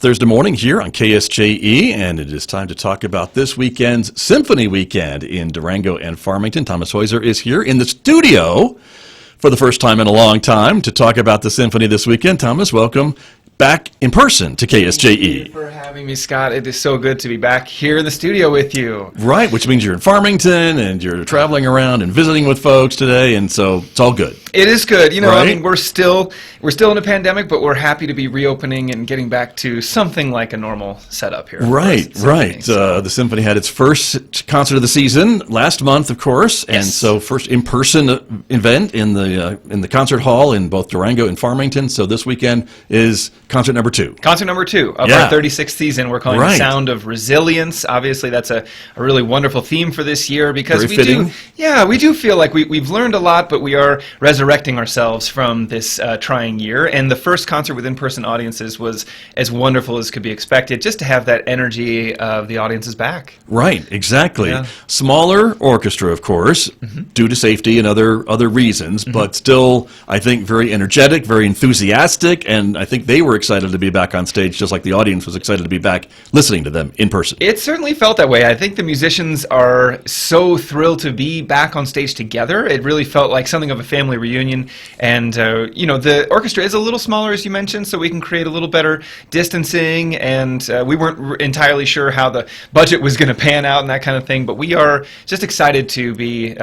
Thursday morning here on KSJE, and it is time to talk about this weekend's Symphony Weekend in Durango and Farmington. Thomas Heuser is here in the studio for the first time in a long time to talk about the Symphony this weekend. Thomas, welcome back in person to KSJE. Thank you for having me, Scott. It is so good to be back here in the studio with you. Right, which means you're in Farmington and you're traveling around and visiting with folks today, and so it's all good. It is good. You know, right? I mean, we're still in a pandemic, but we're happy to be reopening and getting back to something like a normal setup here. Right. The Symphony had its first concert of the season last month, of course, and so first in-person event in the concert hall in both Durango and Farmington. So this weekend is concert number 2. Concert number 2 of our 36th season. We're calling The Sound of Resilience. Obviously, that's a really wonderful theme for this year because we do feel like we've learned a lot, but we are resurrecting ourselves from this trying year. And the first concert with in-person audiences was as wonderful as could be expected, just to have that energy of the audiences back. Right, exactly. Yeah. Smaller orchestra, of course, due to safety and other reasons, but still, I think, very energetic, very enthusiastic, and I think they were excited to be back on stage, just like the audience was excited to be back listening to them in person. It certainly felt that way. I think the musicians are so thrilled to be back on stage together. It really felt like something of a family reunion, and the orchestra is a little smaller, as you mentioned, so we can create a little better distancing, and we weren't entirely sure how the budget was going to pan out and that kind of thing, but we are just excited to be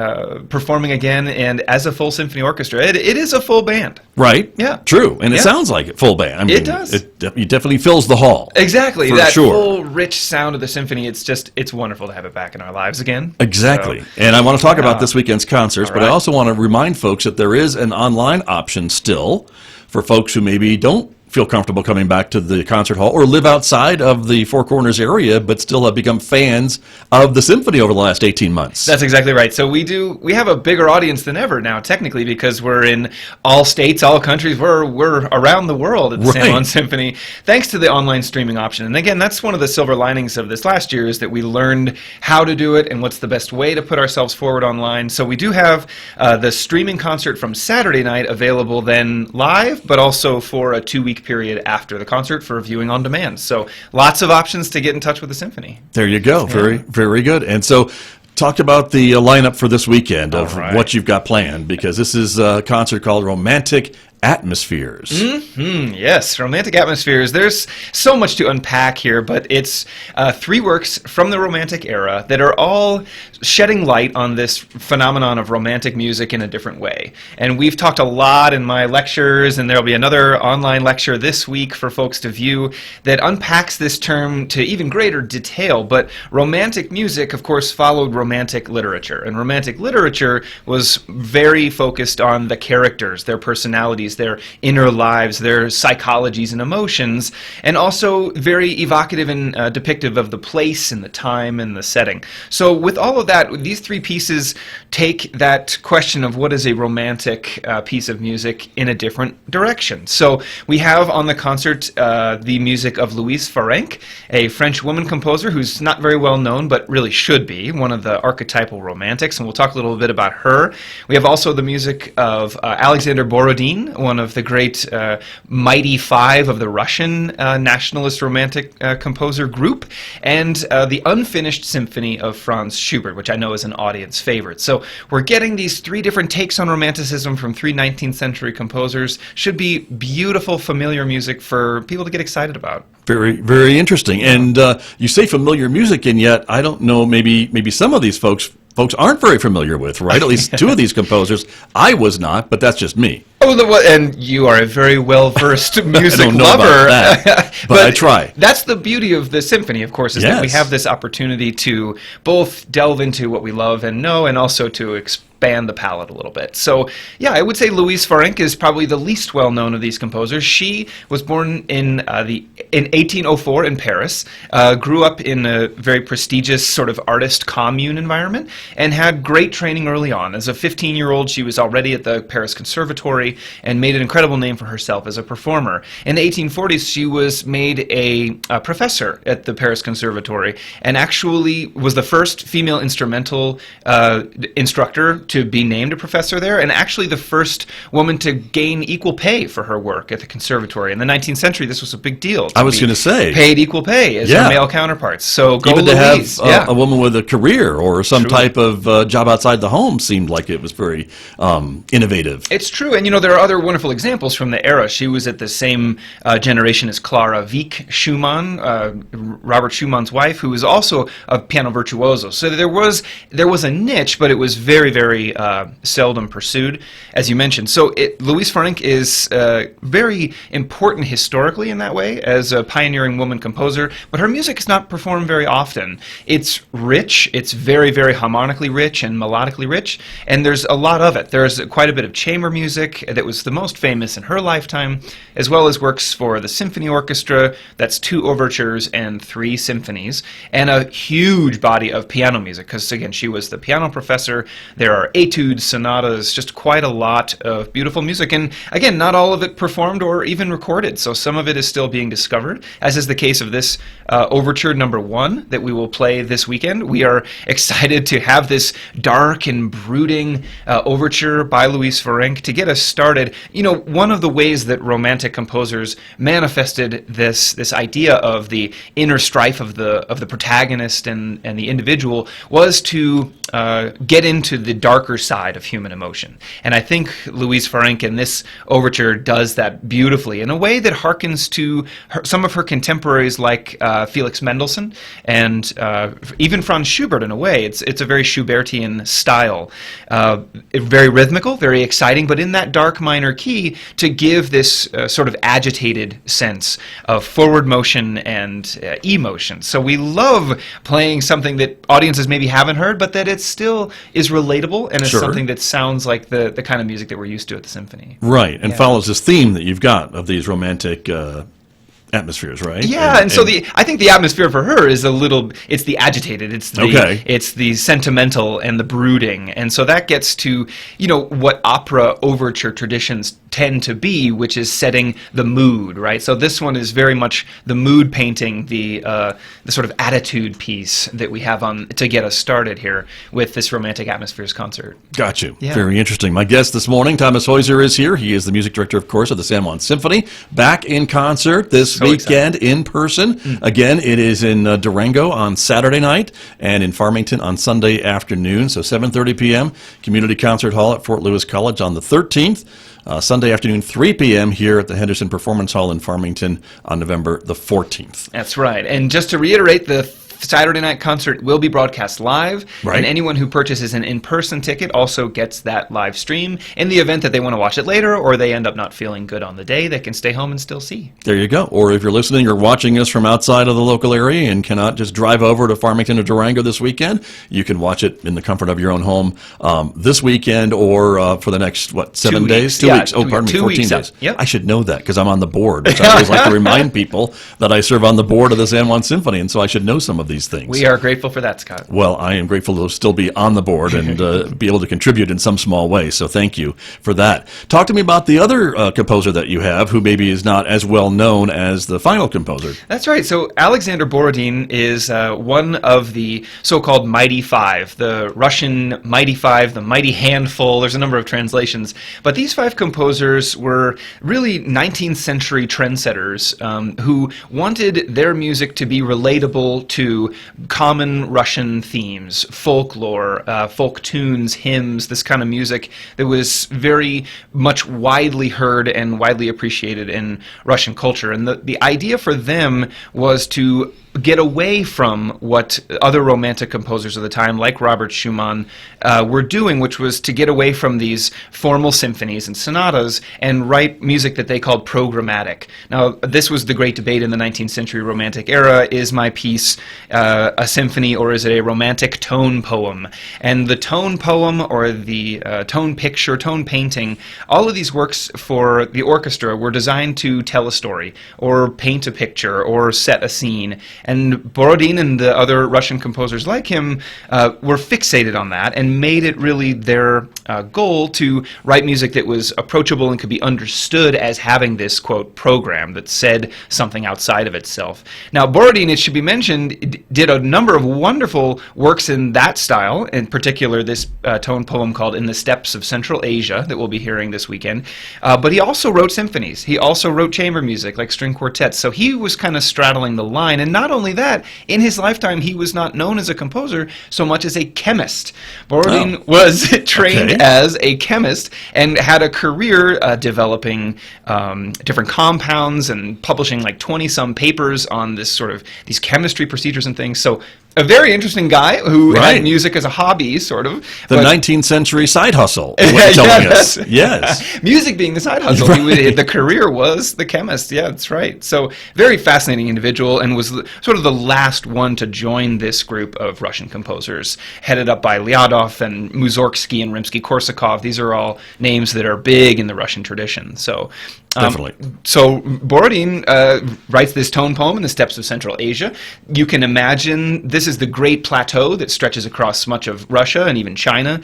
performing again, and as a full symphony orchestra. It is a full band. Right. Yeah. True. And it sounds like it, full band. I mean, it does. It definitely fills the hall. Exactly. That full, rich sound of the symphony, it's wonderful to have it back in our lives again. Exactly. So, and I want to talk about this weekend's concerts, but I also want to remind folks that there is an online option still for folks who maybe don't feel comfortable coming back to the concert hall or live outside of the Four Corners area but still have become fans of the symphony over the last 18 months. That's exactly right. So we have a bigger audience than ever now, technically, because we're in all states, all countries. We're around the world at the San Juan Symphony, thanks to the online streaming option. And again, that's one of the silver linings of this last year, is that we learned how to do it and what's the best way to put ourselves forward online. So we do have the streaming concert from Saturday night available then live, but also for a 2-week period after the concert for viewing on demand. So lots of options to get in touch with the symphony. There you go. Very, very good. And so talk about the lineup for this weekend of what you've got planned, because this is a concert called Romantic Atmospheres. Yes, Romantic Atmospheres. There's so much to unpack here, but it's 3 works from the Romantic era that are all shedding light on this phenomenon of romantic music in a different way. And we've talked a lot in my lectures, and there'll be another online lecture this week for folks to view that unpacks this term to even greater detail. But romantic music, of course, followed romantic literature. And romantic literature was very focused on the characters, their personalities, their inner lives, their psychologies and emotions, and also very evocative and depictive of the place and the time and the setting. So with all of that, these 3 pieces take that question of what is a romantic piece of music in a different direction. So we have on the concert the music of Louise Farrenc, a French woman composer who's not very well known, but really should be, one of the archetypal romantics, and we'll talk a little bit about her. We have also the music of Alexander Borodin, one of the great Mighty Five of the Russian nationalist romantic composer group, and the Unfinished Symphony of Franz Schubert, which I know is an audience favorite. So we're getting these 3 different takes on romanticism from 3 19th century composers. Should be beautiful, familiar music for people to get excited about. Very, very interesting. And you say familiar music, and yet I don't know, maybe some of these folks aren't very familiar with, right? At least 2 of these composers. I was not, but that's just me. Oh, and you are a very well-versed music I don't know lover. About that, but I try. That's the beauty of the symphony, of course, is that we have this opportunity to both delve into what we love and know, and also to expand the palette a little bit. So, yeah, I would say Louise Farrenc is probably the least well-known of these composers. She was born in 1804 in Paris, grew up in a very prestigious sort of artist commune environment, and had great training early on. As a 15-year-old, she was already at the Paris Conservatory and made an incredible name for herself as a performer. In the 1840s, she was made a professor at the Paris Conservatory, and actually was the first female instrumental instructor to be named a professor there, and actually the first woman to gain equal pay for her work at the conservatory. In the 19th century, this was a big deal. I was going to say. Paid equal pay as her male counterparts. So go Even Louise. to have a woman with a career or some type of job outside the home seemed like it was very innovative. It's true, and there are other wonderful examples from the era. She was at the same generation as Clara Wieck Schumann, Robert Schumann's wife, who was also a piano virtuoso. So there was a niche, but it was very, very seldom pursued, as you mentioned. So Louise Farinck is very important historically in that way as a pioneering woman composer, but her music is not performed very often. It's rich, it's very, very harmonically rich and melodically rich, and there's a lot of it. There's quite a bit of chamber music that was the most famous in her lifetime, as well as works for the symphony orchestra, that's 2 overtures and 3 symphonies, and a huge body of piano music, because again, she was the piano professor. There are etudes, sonatas, just quite a lot of beautiful music, and again, not all of it performed or even recorded, so some of it is still being discovered, as is the case of this overture number 1 that we will play this weekend. We are excited to have this dark and brooding overture by Louise Farinck to get us started. One of the ways that Romantic composers manifested this idea of the inner strife of the protagonist and the individual was to get into the darker side of human emotion. And I think Louise Farinck in this overture does that beautifully in a way that harkens to some of her contemporaries like Felix Mendelssohn and even Franz Schubert in a way. It's a very Schubertian style. Very rhythmical, very exciting, but in that dark minor key to give this sort of agitated sense of forward motion and emotion. So we love playing something that audiences maybe haven't heard, but that it still is relatable and is something that sounds like the kind of music that we're used to at the symphony. Right, and follows this theme that you've got of these romantic atmospheres, right? Yeah, and so I think the atmosphere for her is it's the agitated, it's the sentimental and the brooding, and so that gets to, what opera overture traditions tend to be, which is setting the mood, right? So this one is very much the mood painting, the sort of attitude piece that we have on to get us started here with this Romantic Atmospheres concert. Got you. Yeah. Very interesting. My guest this morning, Thomas Heuser, is here. He is the music director, of course, of the San Juan Symphony. Back in concert this weekend in person. Again, it is in Durango on Saturday night and in Farmington on Sunday afternoon. So 7:30 p.m. Community Concert Hall at Fort Lewis College on the 13th. Sunday afternoon, 3 p.m. here at the Henderson Performance Hall in Farmington on November the 14th. That's right. And just to reiterate, the Saturday night concert will be broadcast live, and anyone who purchases an in-person ticket also gets that live stream. In the event that they want to watch it later or they end up not feeling good on the day, they can stay home and still see. There you go. Or if you're listening or watching us from outside of the local area and cannot just drive over to Farmington or Durango this weekend, you can watch it in the comfort of your own home this weekend or for the next, 7 days? 2 weeks. Oh, pardon me, 14 days. Yep. I should know that because I'm on the board, which I always like to remind people that I serve on the board of the San Juan Symphony, and so I should know some of these things. We are grateful for that, Scott. Well, I am grateful to still be on the board and be able to contribute in some small way, so thank you for that. Talk to me about the other composer that you have, who maybe is not as well known as the final composer. That's right. So Alexander Borodin is one of the so-called Mighty Five, the Russian Mighty Five, the Mighty Handful. There's a number of translations. But these 5 composers were really 19th century trendsetters who wanted their music to be relatable to common Russian themes, folklore, folk tunes, hymns, this kind of music that was very much widely heard and widely appreciated in Russian culture. And the idea for them was to get away from what other Romantic composers of the time, like Robert Schumann, were doing, which was to get away from these formal symphonies and sonatas and write music that they called programmatic. Now, this was the great debate in the 19th century Romantic era. Is my piece a symphony or is it a romantic tone poem? And the tone poem or the tone picture, tone painting, all of these works for the orchestra were designed to tell a story or paint a picture or set a scene. And Borodin and the other Russian composers like him were fixated on that and made it really their goal to write music that was approachable and could be understood as having this, quote, program that said something outside of itself. Now, Borodin, it should be mentioned, did a number of wonderful works in that style, in particular this tone poem called In the Steppes of Central Asia that we'll be hearing this weekend. But he also wrote symphonies. He also wrote chamber music like string quartets. So he was kind of straddling the line. And not only that, in his lifetime, he was not known as a composer so much as a chemist. Borodin was trained as a chemist and had a career developing different compounds and publishing like 20-some papers on this sort of these chemistry procedures and things. So a very interesting guy who had music as a hobby, sort of. The 19th century side hustle, is what you're telling us. Yes. Music being the side hustle. Right. The career was the chemist. Yeah, that's right. So very fascinating individual, and was sort of the last one to join this group of Russian composers, headed up by Lyadov and Mussorgsky and Rimsky-Korsakov. These are all names that are big in the Russian tradition. So definitely. So Borodin writes this tone poem in the steppes of Central Asia. You can imagine this is the great plateau that stretches across much of Russia and even China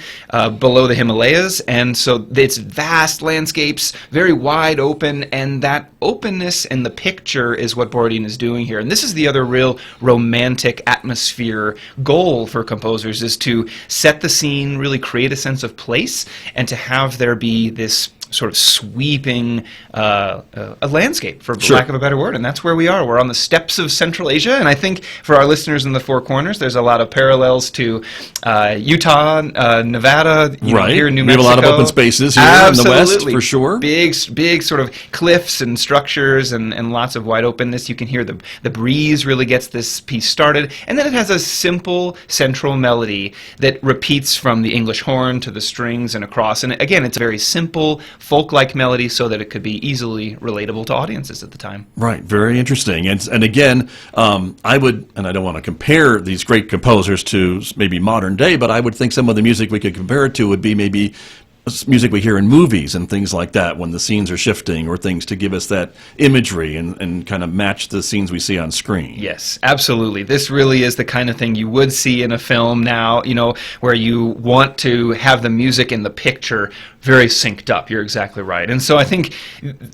below the Himalayas. And so it's vast landscapes, very wide open, and that openness in the picture is what Borodin is doing here. And this is the other real romantic atmosphere goal for composers, is to set the scene, really create a sense of place, and to have there be this sort of sweeping a landscape, for lack of a better word. And that's where we are. We're on the steppes of Central Asia. And I think for our listeners in the Four Corners, there's a lot of parallels to Utah, Nevada, here in New Mexico. We have a lot of open spaces here in the West, for sure. Big sort of cliffs and structures and lots of wide openness. You can hear the breeze really gets this piece started. And then it has a simple central melody that repeats from the English horn to the strings and across. And again, it's a very simple, folk-like melody, so that it could be easily relatable to audiences at the time. Right, very interesting. And again, I would, and I don't want to compare these great composers to maybe modern day, but I would think some of the music we could compare it to would be maybe music we hear in movies and things like that, when the scenes are shifting, or things to give us that imagery and kind of match the scenes we see on screen. Yes, absolutely. This really is the kind of thing you would see in a film now, where you want to have the music and the picture very synced up. You're exactly right. And so I think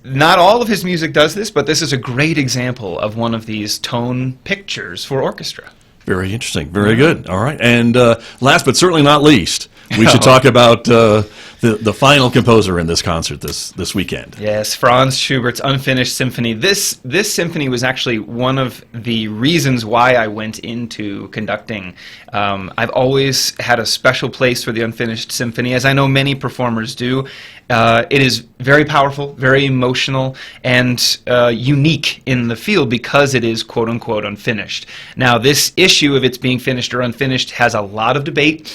not all of his music does this, but this is a great example of one of these tone pictures for orchestra. Very interesting. Very good. All right. And last but certainly not least, we should talk about the final composer in this concert this weekend. Yes, Franz Schubert's Unfinished Symphony. This symphony was actually one of the reasons why I went into conducting. I've always had a special place for the Unfinished Symphony, as I know many performers do. It is very powerful, very emotional, and unique in the field because it is quote-unquote unfinished. Now, this issue of its being finished or unfinished has a lot of debate.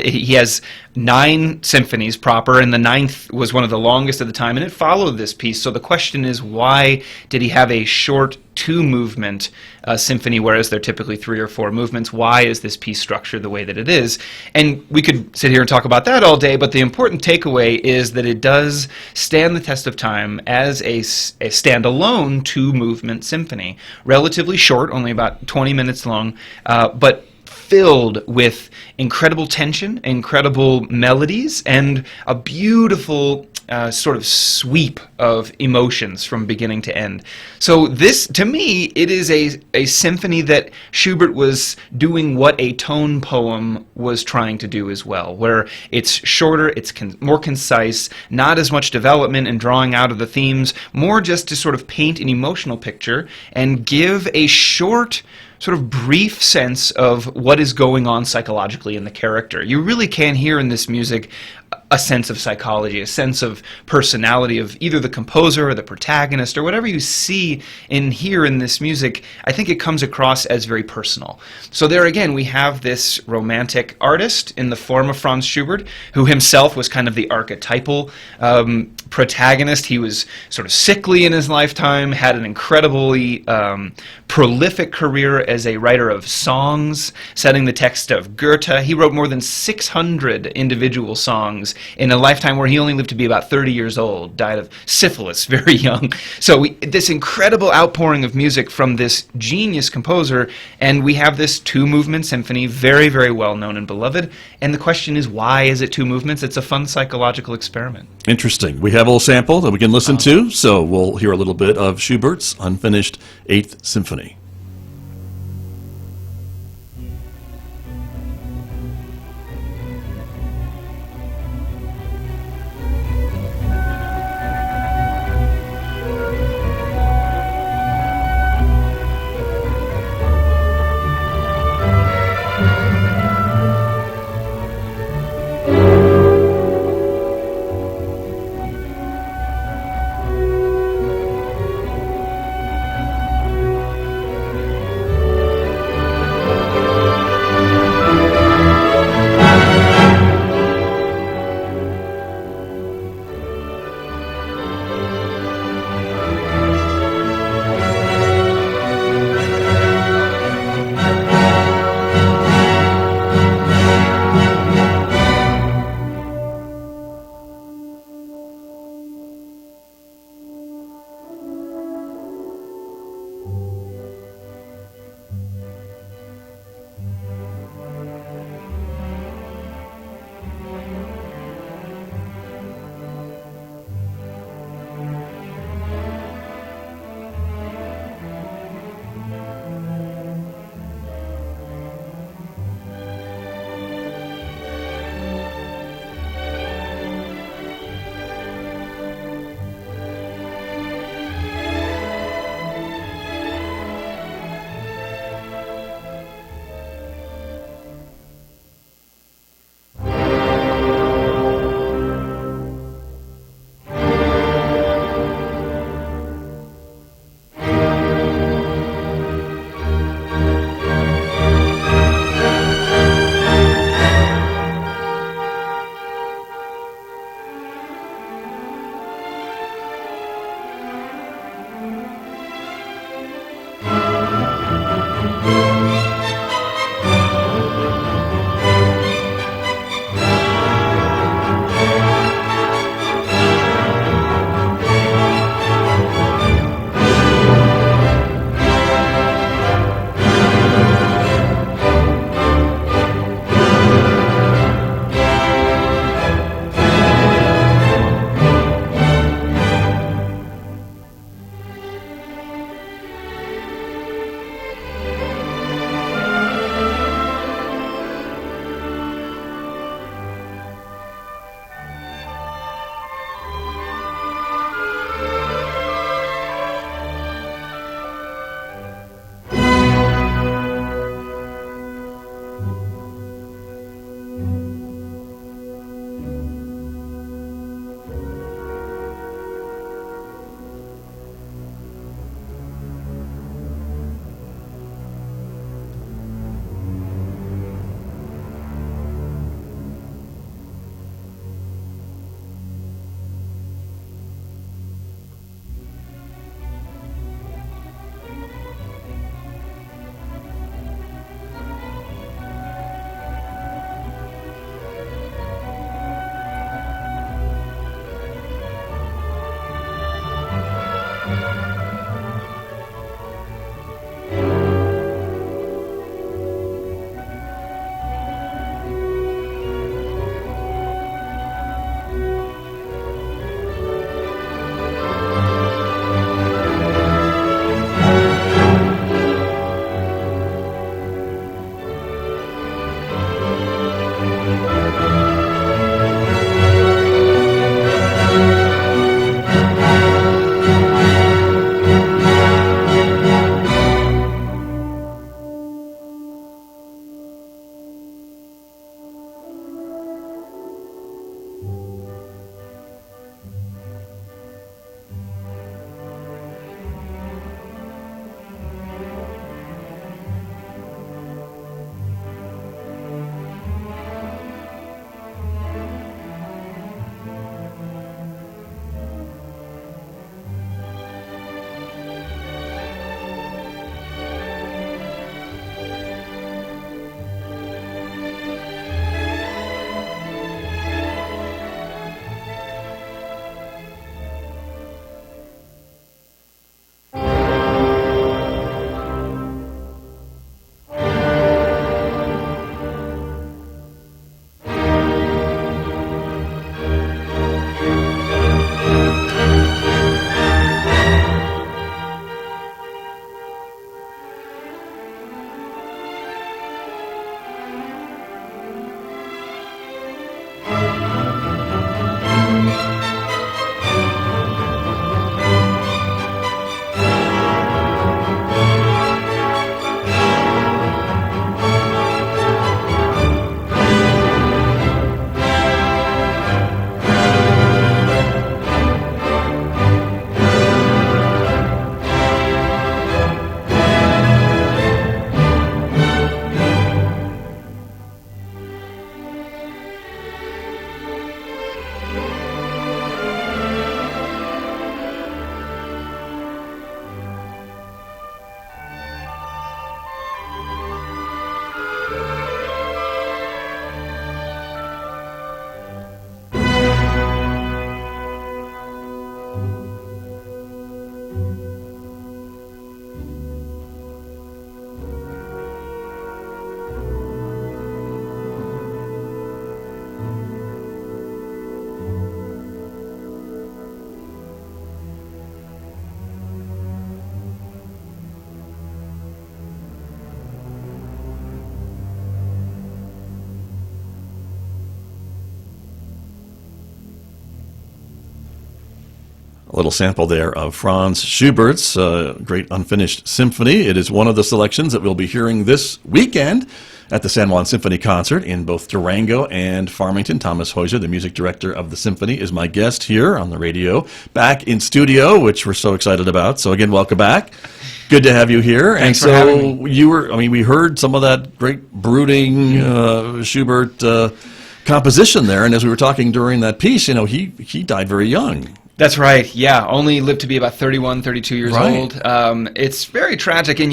He has 9 symphonies proper, and the 9th was one of the longest at the time, and it followed this piece. So the question is, why did he have a short 2-movement symphony, whereas there are typically 3 or 4 movements? Why is this piece structured the way that it is? And we could sit here and talk about that all day, but the important takeaway is that it does stand the test of time as a standalone 2-movement symphony. Relatively short, only about 20 minutes long, but filled with incredible tension, incredible melodies, and a beautiful sort of sweep of emotions from beginning to end. So this, to me, it is a symphony that Schubert was doing what a tone poem was trying to do as well, where it's shorter, it's more concise, not as much development and drawing out of the themes, more just to sort of paint an emotional picture and give a short, sort of brief sense of what is going on psychologically in the character. You really can hear in this music a sense of psychology, a sense of personality of either the composer or the protagonist, or whatever you see and hear in this music. I think it comes across as very personal. So there again, we have this romantic artist in the form of Franz Schubert, who himself was kind of the archetypal protagonist. He was sort of sickly in his lifetime, had an incredibly prolific career as a writer of songs, setting the text of Goethe. He wrote more than 600 individual songs in a lifetime where he only lived to be about 30 years old, died of syphilis very young. So this incredible outpouring of music from this genius composer, and we have this two-movement symphony, very, very well known and beloved. And the question is, why is it two movements? It's a fun psychological experiment. Interesting. We have a little sample that we can listen to, so we'll hear a little bit of Schubert's unfinished Eighth Symphony. A little sample there of Franz Schubert's great unfinished symphony. It is one of the selections that we'll be hearing this weekend at the San Juan Symphony concert in both Durango and Farmington. Thomas Heuser, the music director of the symphony, is my guest here on the radio, back in studio, which we're so excited about. So again, welcome back. Good to have you here. Thanks and for so having me. you were, we heard some of that great brooding Schubert composition there, and as we were talking during that piece, he died very young. That's right. Yeah, only lived to be about 31, 32 years Right. old. It's very tragic, and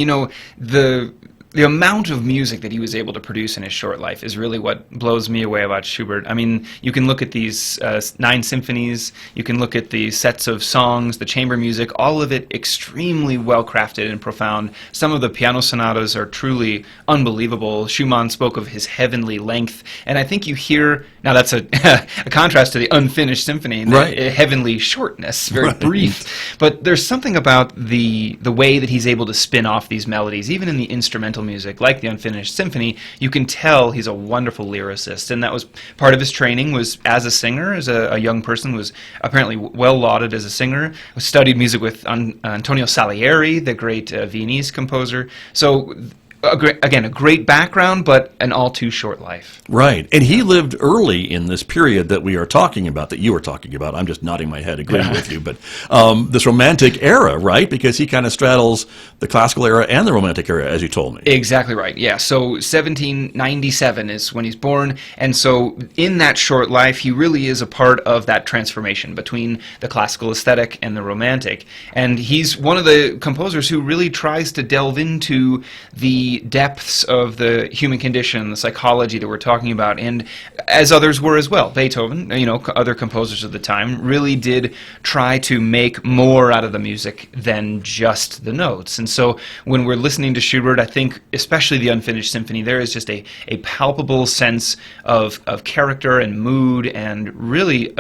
the amount of music that he was able to produce in his short life is really what blows me away about Schubert. I mean, you can look at these 9 symphonies, you can look at the sets of songs, the chamber music, all of it extremely well crafted and profound. Some of the piano sonatas are truly unbelievable. Schumann spoke of his heavenly length, and I think you hear, now that's a contrast to the unfinished symphony, and Right. the heavenly shortness, very Right. brief. But there's something about the way that he's able to spin off these melodies, even in the instrumental music, like the unfinished symphony. You can tell he's a wonderful lyricist, and that was part of his training. Was as a singer, as a young person, was apparently well lauded as a singer. Studied music with Antonio Salieri, the great Viennese composer. So. A great background, but an all too short life. Right. And he lived early in this period that we are talking about, that you were talking about. I'm just nodding my head, agreeing with you. But this Romantic era, right? Because he kind of straddles the classical era and the Romantic era, as you told me. Exactly right, yeah. So 1797 is when he's born, and so in that short life, he really is a part of that transformation between the classical aesthetic and the Romantic. And he's one of the composers who really tries to delve into the depths of the human condition, the psychology that we're talking about, and as others were as well. Beethoven, other composers of the time, really did try to make more out of the music than just the notes. And so when we're listening to Schubert, I think, especially the unfinished symphony, there is just a palpable sense of character and mood, and really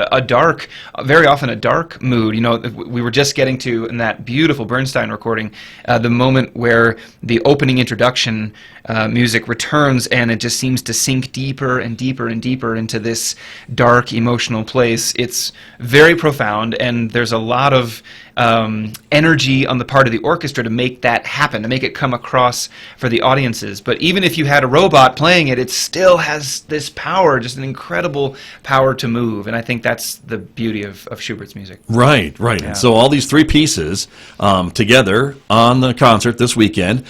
very often a dark mood. We were just getting to, in that beautiful Bernstein recording, the moment where the opening introduction music returns, and it just seems to sink deeper and deeper and deeper into this dark emotional place. It's very profound, and there's a lot of energy on the part of the orchestra to make that happen, to make it come across for the audiences. But even if you had a robot playing it, it still has this power, just an incredible power to move. And I think that's the beauty of Schubert's music. Right. Yeah. And so all these 3 pieces together on the concert this weekend.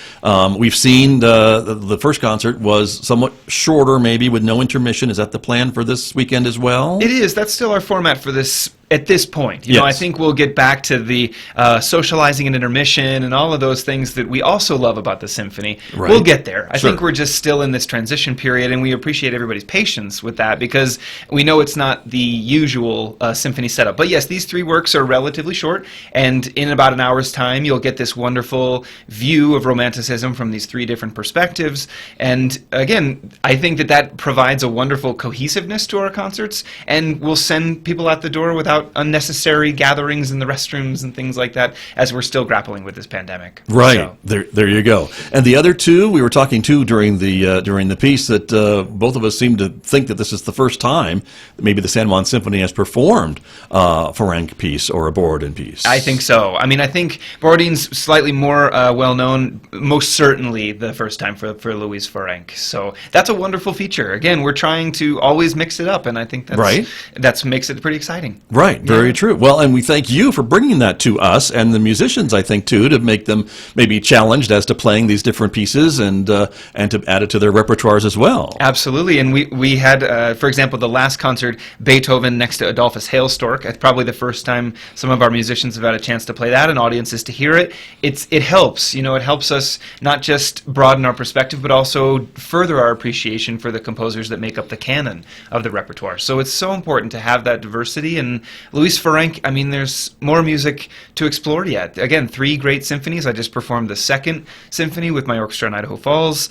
We've seen the first concert was somewhat shorter, maybe with no intermission. Is that the plan for this weekend as well? It is. That's still our format for this. At this point, Yes. I think we'll get back to the socializing and intermission and all of those things that we also love about the symphony. Right. We'll get there. I Sure. think we're just still in this transition period, and we appreciate everybody's patience with that, because we know it's not the usual symphony setup. But yes, these 3 works are relatively short, and in about an hour's time, you'll get this wonderful view of Romanticism from these 3 different perspectives. And again, I think that provides a wonderful cohesiveness to our concerts, and will send people out the door without unnecessary gatherings in the restrooms and things like that, as we're still grappling with this pandemic. Right. So. There you go. And the other 2 we were talking to during the piece, that both of us seem to think that this is the first time that maybe the San Juan Symphony has performed a Ferenc piece or a Borodin piece. I think so. I mean, I think Borodin's slightly more well-known, most certainly the first time for Louis Ferenc. So that's a wonderful feature. Again, we're trying to always mix it up, and I think that makes it pretty exciting. Right. Very true. Well, and we thank you for bringing that to us, and the musicians, I think, too, to make them maybe challenged as to playing these different pieces, and to add it to their repertoires as well. Absolutely. And we had, for example, the last concert, Beethoven next to Adolphus Hailstork. It's probably the first time some of our musicians have had a chance to play that, and audiences to hear it. It helps. It helps us not just broaden our perspective, but also further our appreciation for the composers that make up the canon of the repertoire. So it's so important to have that diversity, and Louis Ferenc, I mean, there's more music to explore yet. Again, 3 great symphonies. I just performed the 2nd symphony with my orchestra in Idaho Falls.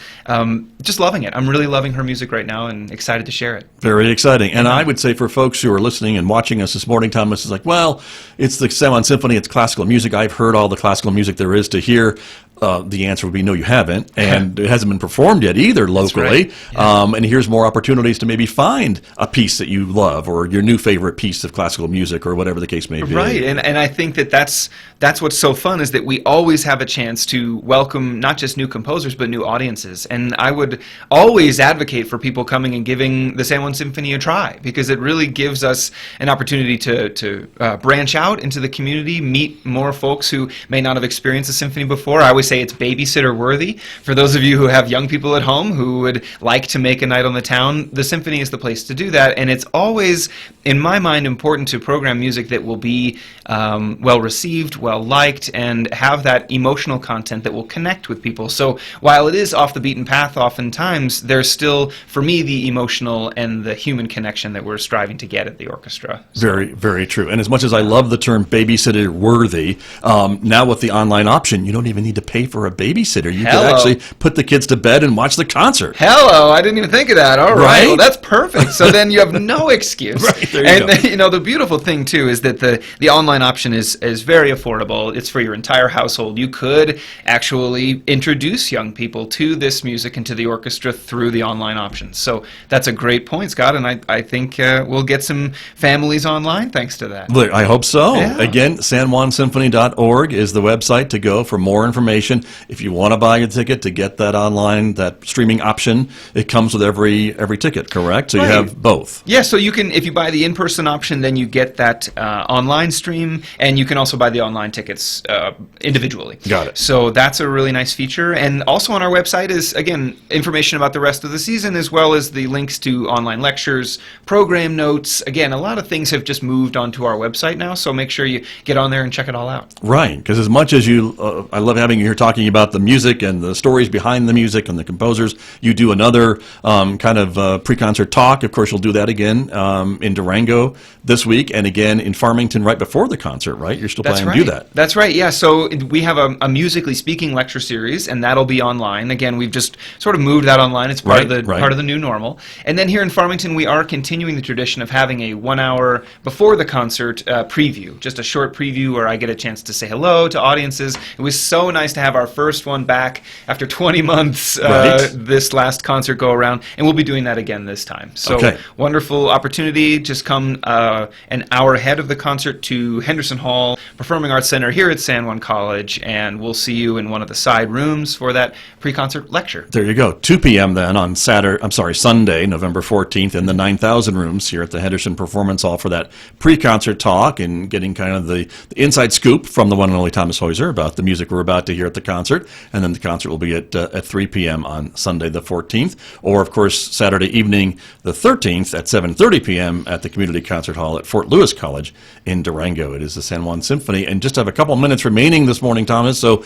Just loving it. I'm really loving her music right now, and excited to share it. Very exciting. And I would say for folks who are listening and watching us this morning, Thomas, is like, well, it's the San Juan Symphony, it's classical music. I've heard all the classical music there is to hear. the answer would be no, you haven't, and it hasn't been performed yet either locally. Right. Yeah. And here's more opportunities to maybe find a piece that you love or your new favorite piece of classical music or whatever the case may be. Right, and I think that's what's so fun is that we always have a chance to welcome not just new composers but new audiences. And I would always advocate for people coming and giving the San Juan Symphony a try, because it really gives us an opportunity to branch out into the community, meet more folks who may not have experienced a symphony before. I always say it's babysitter worthy. For those of you who have young people at home who would like to make a night on the town, the symphony is the place to do that. And it's always, in my mind, important to program music that will be well received, well liked, and have that emotional content that will connect with people. So while it is off the beaten path oftentimes, there's still, for me, the emotional and the human connection that we're striving to get at the orchestra. So. Very, very true. And as much as I love the term babysitter worthy, now with the online option, you don't even need to pay for a babysitter. You can actually put the kids to bed and watch the concert. Hello, I didn't even think of that. All right, Right? well, that's perfect. So then you have no excuse. Right, there you and go. you know, the beautiful thing too is that the online option is very affordable. It's for your entire household. You could actually introduce young people to this music and to the orchestra through the online option. So that's a great point, Scott, and I think we'll get some families online thanks to that. Look, I hope so. Yeah. Again, sanjuansymphony.org is the website to go for more information. If you want to buy a ticket to get that online, that streaming option, it comes with every ticket, correct? So Right. you have both. Yeah, so you can, if you buy the in-person option, then you get that online stream, and you can also buy the online tickets individually. Got it. So that's a really nice feature. And also on our website is, again, information about the rest of the season, as well as the links to online lectures, program notes. Again, a lot of things have just moved onto our website now, so make sure you get on there and check it all out. Right, because as much as I love having you here talking about the music and the stories behind the music and the composers, you do another kind of pre-concert talk. Of course, you'll do that again in Durango this week, and again in Farmington right before the concert, right? You're still planning to do that. That's right, yeah. So we have a musically speaking lecture series, and that'll be online. Again, we've just sort of moved that online. It's part of the new normal. And then here in Farmington, we are continuing the tradition of having a 1 hour before the concert preview, just a short preview where I get a chance to say hello to audiences. It was so nice to have our first one back after 20 months this last concert go around, and we'll be doing that again this time. So wonderful opportunity. Just come an hour ahead of the concert to Henderson Hall Performing Arts Center here at San Juan College, and we'll see you in one of the side rooms for that pre-concert lecture. There you go. 2 p.m. then on Sunday, November 14th, in the 9,000 rooms here at the Henderson Performance Hall for that pre-concert talk and getting kind of the inside scoop from the one and only Thomas Heuser about the music we're about to hear at the concert. And then the concert will be at 3 p.m. on Sunday the 14th, or of course Saturday evening the 13th at 7:30 p.m. at the Community Concert Hall at Fort Lewis College in Durango. It is the San Juan Symphony, and just have a couple minutes remaining this morning, Thomas. So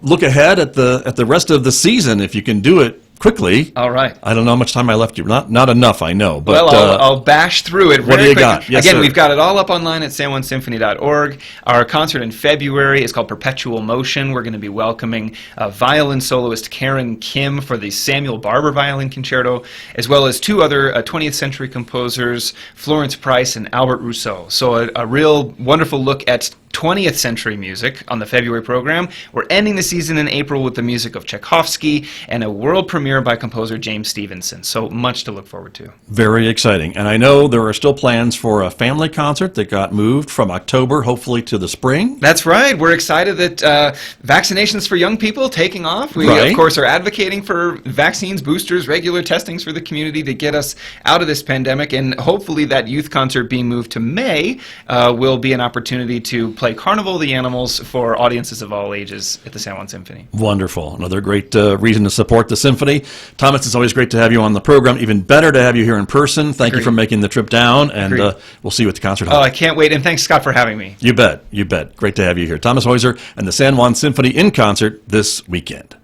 look ahead at the rest of the season if you can do it quickly. All right. I don't know how much time I left you. Not enough, I know. But well, I'll bash through it very what do you quickly. got? Yes, Again, sir. we've got it all up online at sanjuansymphony.org. Our concert in February is called Perpetual Motion. We're going to be welcoming violin soloist Karen Kim for the Samuel Barber Violin Concerto, as well as two other 20th century composers, Florence Price and Albert Rousseau. So a real wonderful look at 20th century music on the February program. We're ending the season in April with the music of Tchaikovsky and a world premiere by composer James Stevenson. So much to look forward to. Very exciting. And I know there are still plans for a family concert that got moved from October, hopefully to the spring. That's right. We're excited that vaccinations for young people taking off. We, of course, are advocating for vaccines, boosters, regular testings for the community to get us out of this pandemic. And hopefully that youth concert being moved to May will be an opportunity to play Carnival of the Animals for audiences of all ages at the San Juan Symphony. Wonderful. Another great reason to support the symphony. Thomas, it's always great to have you on the program. Even better to have you here in person. Thank you for making the trip down, and we'll see you at the concert hall. Oh, I can't wait, and thanks, Scott, for having me. You bet. You bet. Great to have you here. Thomas Heuser and the San Juan Symphony in concert this weekend.